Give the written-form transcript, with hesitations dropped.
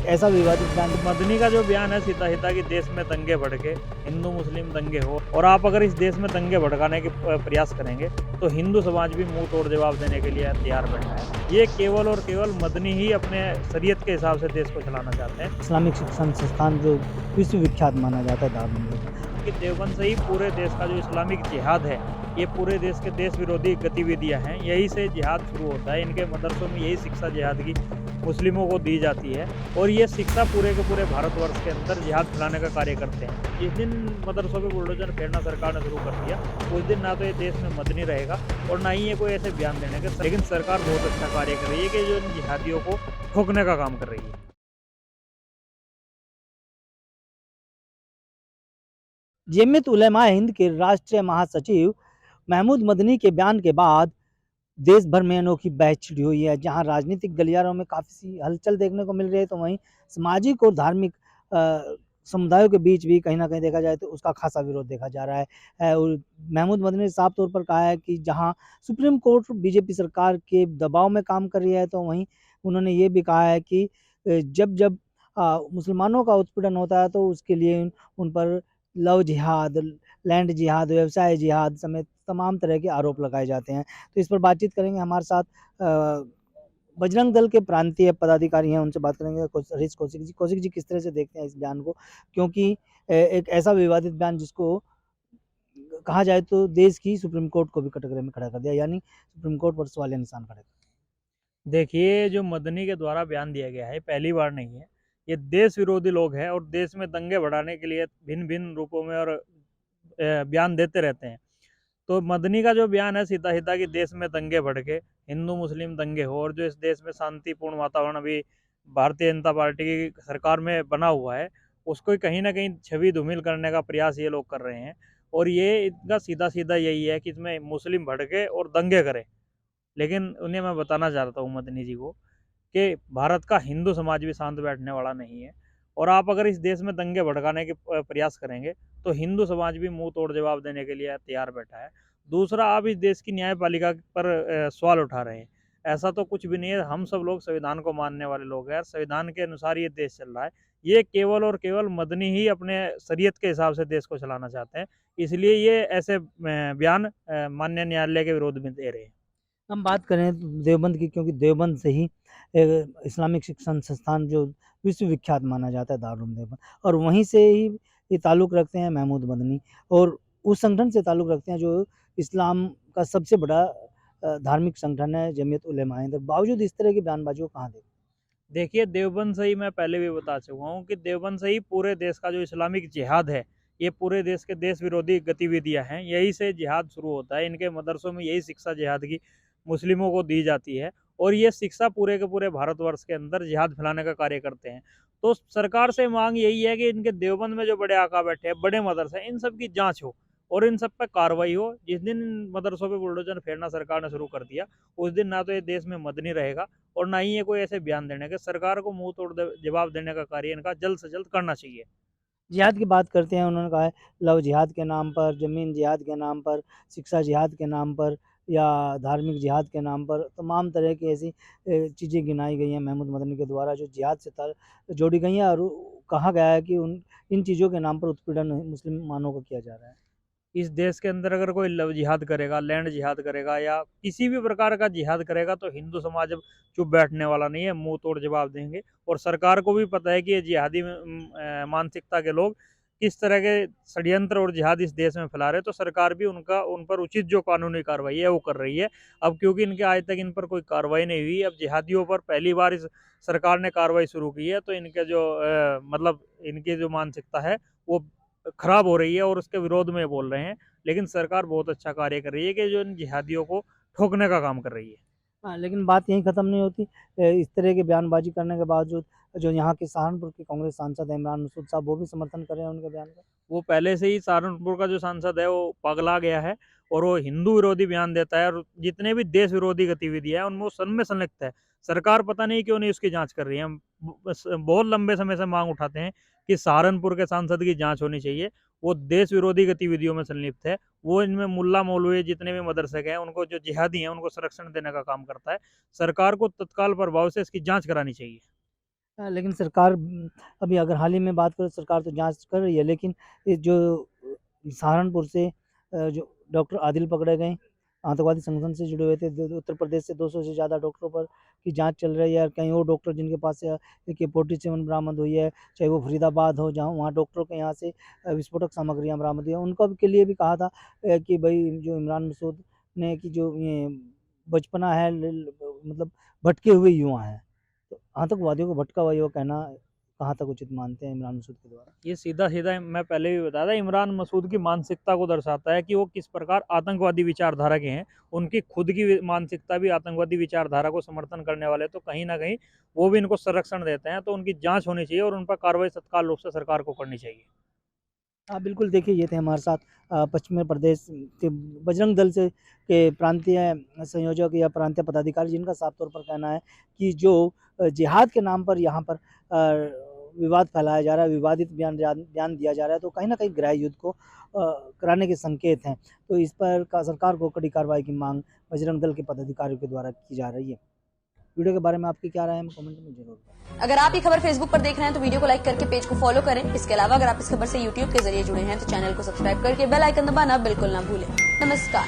एक ऐसा विवादित बयान। मदनी का जो बयान है सीधा-सीधा कि देश में दंगे भड़के, हिंदू मुस्लिम दंगे हो और आप अगर इस देश में दंगे भड़काने के प्रयास करेंगे, तो हिंदू समाज भी मुँह तोड़ जवाब देने के लिए तैयार बैठा है। ये केवल और केवल मदनी ही अपने शरीयत के हिसाब से देश को चलाना चाहते हैं। इस्लामिक शिक्षण संस्थान जो विश्वविख्यात माना जाता है दारूल। कि देवबंद से ही पूरे देश का जो इस्लामिक जिहाद है, ये पूरे देश के देश विरोधी गतिविधियाँ हैं, यहीं से जिहाद शुरू होता है। इनके मदरसों में यही शिक्षा जिहाद की मुस्लिमों को दी जाती है और ये शिक्षा पूरे के पूरे भारतवर्ष के अंदर जिहाद फैलाने का कार्य करते हैं। जिस दिन मदरसों पे बुलडोजर फेरना सरकार ने शुरू कर दिया, उस दिन ना तो ये देश में मदनी रहेगा और ना ही ये कोई ऐसे बयान देने का, लेकिन सरकार बहुत अच्छा कार्य कर रही है कि जो इन जिहादियों को ठोकने का काम कर रही है। जमीयत उलेमा हिंद के राष्ट्रीय महासचिव महमूद मदनी के बयान के बाद देश भर में अनोखी बहस छिड़ी हुई है। जहां राजनीतिक गलियारों में काफ़ी सी हलचल देखने को मिल रही है, तो वहीं सामाजिक और धार्मिक समुदायों के बीच भी कहीं न कहीं देखा जाए तो उसका खासा विरोध देखा जा रहा है। और महमूद मदनी ने साफ तौर पर कहा है कि जहां सुप्रीम कोर्ट बीजेपी सरकार के दबाव में काम कर रही है, तो वहीं उन्होंने ये भी कहा है कि जब-जब मुसलमानों का उत्पीड़न होता है, तो उसके लिए उन पर लव जिहाद, लैंड जिहाद, व्यवसाय जिहाद समेत तमाम तरह के आरोप लगाए जाते हैं। तो इस पर बातचीत करेंगे। हमारे साथ बजरंग दल के प्रांतीय पदाधिकारी हैं, उनसे बात करेंगे। हरीश कौशिक जी, किस तरह से देखते हैं इस बयान को? क्योंकि एक ऐसा विवादित बयान जिसको कहा जाए तो देश की सुप्रीम कोर्ट को भी कटघरे में खड़ा कर दिया, यानी सुप्रीम कोर्ट पर सवालिया निशान खड़े कर दिया। देखिए, जो मदनी के द्वारा बयान दिया गया है, पहली बार नहीं है। ये देश विरोधी लोग हैं और देश में दंगे बढ़ाने के लिए भिन्न-भिन्न रूपों में और बयान देते रहते हैं। तो मदनी का जो बयान है सीधा-सीधा कि देश में दंगे भड़के, हिंदू मुस्लिम दंगे हो और जो इस देश में शांतिपूर्ण वातावरण अभी भारतीय जनता पार्टी की सरकार में बना हुआ है, उसको कहीं न कहीं छवि धूमिल करने का प्रयास ये लोग कर रहे हैं। और ये इनका सीधा-सीधा यही है कि इसमें मुस्लिम भड़के और दंगे करें। लेकिन उन्हें मैं बताना चाहता हूँ मदनी जी को कि भारत का हिंदू समाज भी शांत बैठने वाला नहीं है और आप अगर इस देश में दंगे भड़काने के प्रयास करेंगे, तो हिंदू समाज भी मुँह तोड़ जवाब देने के लिए तैयार बैठा है। दूसरा, आप इस देश की न्यायपालिका पर सवाल उठा रहे हैं। ऐसा तो कुछ भी नहीं है, हम सब लोग संविधान को मानने वाले लोग हैं, संविधान के अनुसार ये देश चल रहा है। ये केवल और केवल मदनी ही अपने शरीयत के हिसाब से देश को चलाना चाहते हैं, इसलिए ये ऐसे बयान माननीय न्यायालय के विरोध में दे रहे हैं। हम बात करें देवबंद की, क्योंकि देवबंद से ही इस्लामिक शिक्षण संस्थान जो विश्वविख्यात माना जाता है दारुल देवबंद, और वहीं से ही ये ताल्लुक़ रखते हैं महमूद मदनी, और उस संगठन से ताल्लुक़ रखते हैं जो इस्लाम का सबसे बड़ा धार्मिक संगठन है, जमीयत उलेमा हिंद। बावजूद इस तरह की बयानबाजी को कहाँ देखें? देखिए, देवबंद से ही मैं पहले भी बता चुका हूँ कि देवबंद से ही पूरे देश का जो इस्लामिक जिहाद है, ये पूरे देश के देश विरोधी गतिविधियाँ हैं, यहीं से जिहाद शुरू होता है। इनके मदरसों में यही शिक्षा जिहाद की मुस्लिमों को दी जाती है और ये शिक्षा पूरे के पूरे भारतवर्ष के अंदर जिहाद फैलाने का कार्य करते हैं। तो सरकार से माँग यही है कि इनके देवबंद में जो बड़े आका बैठे हैं, बड़े मदरसे हैं, इन सब की जाँच हो और इन सब पे कार्रवाई हो। जिस दिन मदरसों पे बुलडोज़र फेरना सरकार ने शुरू कर दिया, उस दिन ना तो ये देश में मदनी रहेगा और ना ही ये कोई ऐसे बयान देने के, सरकार को मुँह तोड़ जवाब देने का कार्य इनका जल्द से जल्द करना चाहिए। जिहाद की बात करते हैं, उन्होंने कहा है लव जिहाद के नाम पर, ज़मीन जिहाद के नाम पर, शिक्षा जिहाद के नाम पर या धार्मिक जिहाद के नाम पर तमाम तरह की ऐसी चीज़ें गिनाई गई हैं महमूद मदनी के द्वारा, जो जिहाद से जोड़ी गई हैं, और कहा गया है कि उन इन चीज़ों के नाम पर उत्पीड़न मुसलमानों का किया जा रहा है। इस देश के अंदर अगर कोई लव जिहाद करेगा, लैंड जिहाद करेगा या किसी भी प्रकार का जिहाद करेगा, तो हिंदू समाज अब चुप बैठने वाला नहीं है, मुँह तोड़ जवाब देंगे। और सरकार को भी पता है कि ये जिहादी मानसिकता के लोग किस तरह के षड्यंत्र और जिहाद इस देश में फैला रहे हैं, तो सरकार भी उन पर उचित जो कानूनी कार्रवाई है वो कर रही है। अब क्योंकि इनके आज तक इन पर कोई कार्रवाई नहीं हुई, अब जिहादियों पर पहली बार इस सरकार ने कार्रवाई शुरू की है, तो इनके जो मतलब इनकी जो मानसिकता है वो खराब हो रही है और उसके विरोध में बोल रहे हैं। लेकिन सरकार बहुत अच्छा कार्य कर रही है कि जो इन जिहादियों को ठोकने का काम कर रही है। हाँ, लेकिन बात यहीं ख़त्म नहीं होती। इस तरह की बयानबाजी करने के बावजूद जो यहाँ के सहारनपुर के कांग्रेस सांसद हैं इमरान मसूद साहब, वो भी समर्थन कर रहे हैं उनके बयान का। वो पहले से ही सहारनपुर का जो सांसद है वो पगला गया है और वो हिंदू विरोधी बयान देता है और जितने भी देश विरोधी गतिविधियां हैं उनमें वो सब में संलिप्त है। सरकार पता नहीं क्यों नहीं उसकी जांच कर रही है। हम बहुत लंबे समय से मांग उठाते हैं कि सहारनपुर के सांसद की जांच होनी चाहिए। वो देश विरोधी गतिविधियों में संलिप्त है। वो इनमें मुल्ला मौलवी जितने भी मदरसे हैं उनको जो जिहादी हैं उनको संरक्षण देने का काम करता है। सरकार को तत्काल प्रभाव से इसकी जांच करानी चाहिए। लेकिन सरकार अभी अगर हाल ही में बात करें, सरकार तो जाँच कर रही है, लेकिन ये जो सहारनपुर से जो डॉक्टर आदिल पकड़े गए, आतंकवादी संगठन से जुड़े हुए थे, उत्तर प्रदेश से 200 से ज़्यादा डॉक्टरों पर की जाँच चल रही है, और कई और डॉक्टर जिनके पास से AK-47 बरामद हुई है, चाहे वो फरीदाबाद हो, जहाँ वहाँ डॉक्टरों के यहाँ से विस्फोटक सामग्रियाँ बरामद हुई हैं। उनको के लिए भी कहा था कि भाई जो इमरान मसूद ने की जो ये बचपना है, मतलब भटके हुए युवा हैं, तो आतंकवादियों को भटका हुआ युवा कहना कहाँ तक उचित मानते हैं इमरान मसूद के द्वारा? ये सीधा-सीधा मैं पहले भी बताया था, इमरान मसूद की मानसिकता को दर्शाता है कि वो किस प्रकार आतंकवादी विचारधारा के हैं। उनकी खुद की मानसिकता भी आतंकवादी विचारधारा को समर्थन करने वाले, तो कहीं न कहीं वो भी इनको संरक्षण देते हैं, तो उनकी जाँच होनी चाहिए और उन पर कार्रवाई तत्काल रूप से सरकार को करनी चाहिए। हाँ, बिल्कुल, देखिए ये थे हमारे साथ पश्चिमी प्रदेश के बजरंग दल से के प्रांतीय संयोजक या प्रांतीय पदाधिकारी, जिनका साफ तौर पर कहना है कि जो जिहाद के नाम पर यहाँ पर विवाद फैलाया जा रहा है, विवादित बयान दिया जा रहा है, तो कहीं न कहीं गृह युद्ध को कराने के संकेत हैं। तो इस पर सरकार को कड़ी कार्रवाई की माँग बजरंग दल के पदाधिकारियों के द्वारा की जा रही है। वीडियो के बारे में आपकी क्या राय है, कमेंट में ज़रूर बताएँ। अगर आप ये खबर फेसबुक पर देख रहे हैं तो वीडियो को लाइक करके पेज को फॉलो करें। इसके अलावा अगर आप इस खबर से यूट्यूब के जरिए जुड़े हैं तो चैनल को सब्सक्राइब करके बेल आइकन दबाना बिल्कुल ना भूलें। नमस्कार।